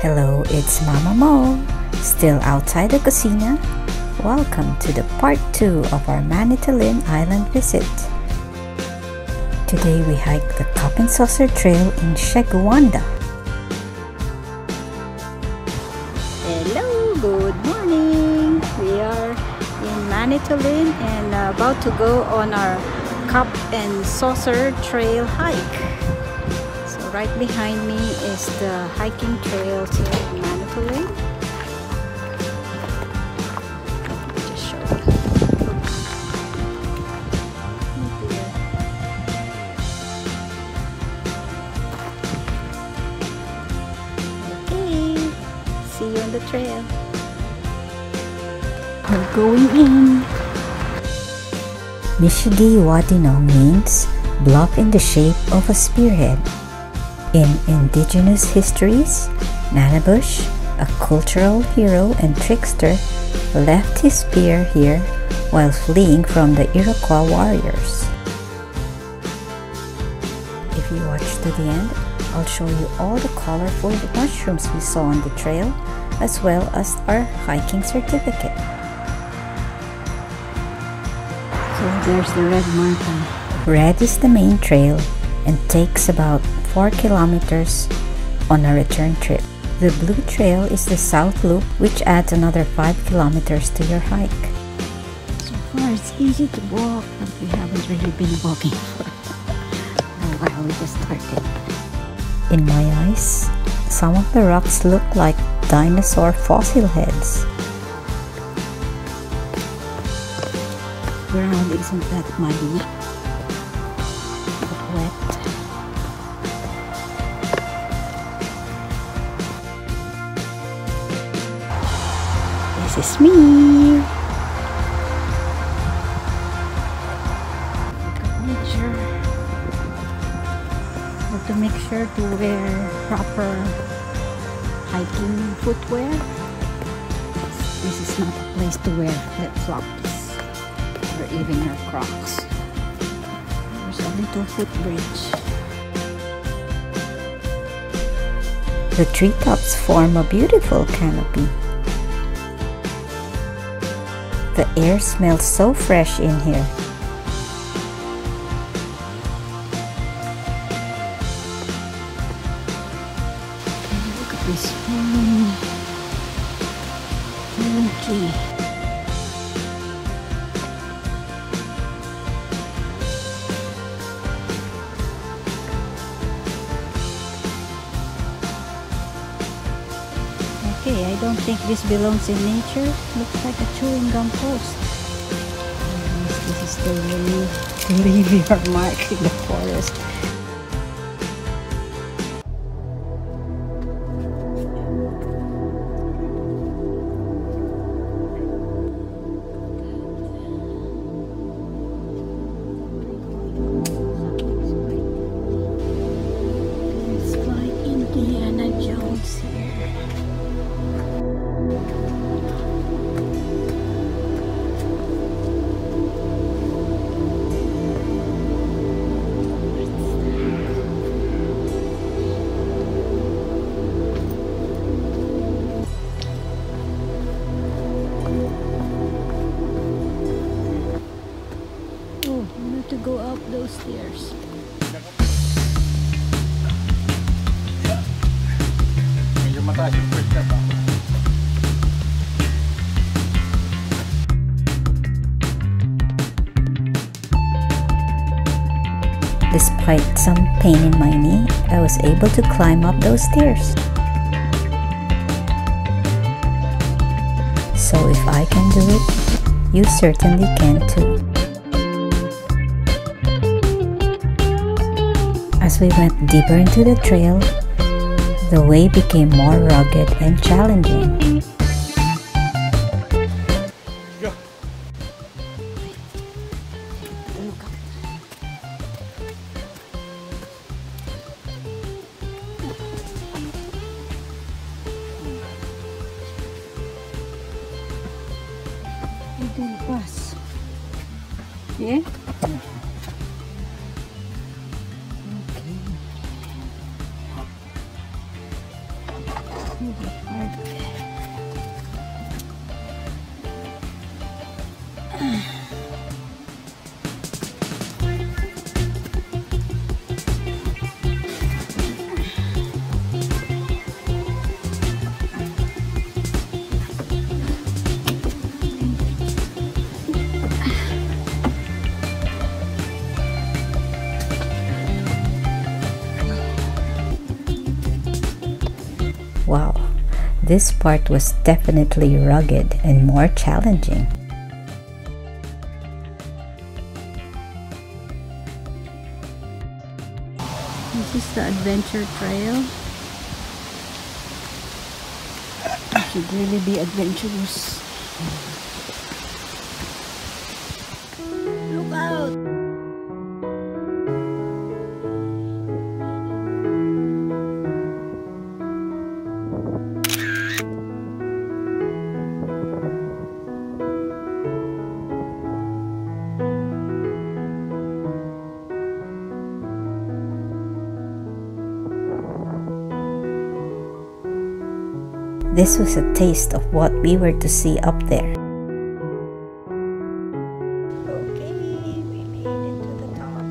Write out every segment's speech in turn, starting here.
Hello, it's Mama Mo, still outside the Kusina. Welcome to the part 2 of our Manitoulin Island visit. Today we hike the Cup and Saucer Trail in Sheguiandah. Hello, good morning. We are in Manitoulin and about to go on our Cup and Saucer Trail hike. Right behind me is the hiking trails here in Manitoulin. Just show you. Okay, see you on the trail. We're going in. Michigiwadinong means bluff in the shape of a spearhead. In indigenous histories, Nanabush, a cultural hero and trickster, left his spear here while fleeing from the Iroquois warriors. If you watch to the end, I'll show you all the colorful mushrooms we saw on the trail, as well as our hiking certificate. So there's the red mountain. Red is the main trail and takes about 4 kilometers on a return trip. The blue trail is the south loop, which adds another 5 kilometers to your hike. So far it's easy to walk, but we haven't really been walking for a while. We just started. In my eyes, some of the rocks look like dinosaur fossil heads. Ground isn't that muddy, but wet. This is me. Have to make sure to wear proper hiking footwear. This is not a place to wear flip-flops or even your Crocs. There's a little footbridge. The treetops form a beautiful canopy. The air smells so fresh in here. Look at this fallen tree. Okay, I don't think this belongs in nature. Looks like a chewing gum post. This is the way to leave your mark in the forest. It's like Indiana Jones here. To go up those stairs. Despite some pain in my knee, I was able to climb up those stairs. So if I can do it, you certainly can too. As we went deeper into the trail, the way became more rugged and challenging. Yeah? Wow, this part was definitely rugged and more challenging. This is the adventure trail. It should really be adventurous. Look out! This was a taste of what we were to see up there. Okay, we made it to the top.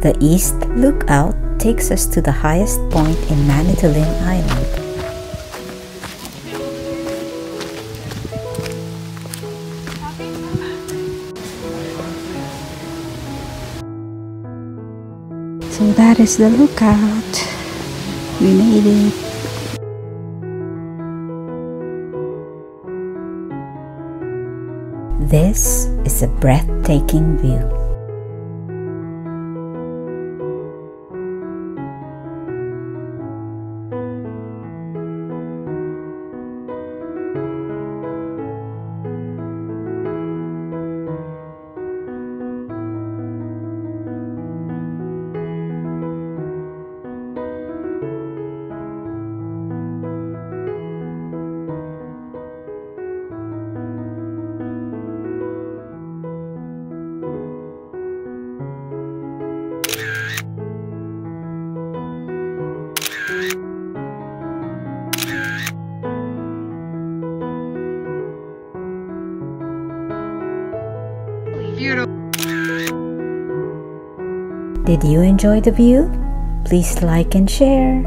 The East Lookout takes us to the highest point in Manitoulin Island. So that is the lookout. We made it. This is a breathtaking view. Did you enjoy the view? Please like and share.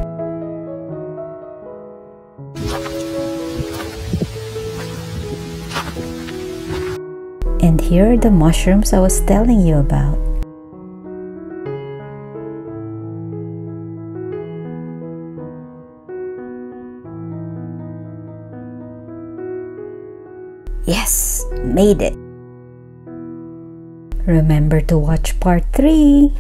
And here are the mushrooms I was telling you about. Yes, made it. Remember to watch part 3.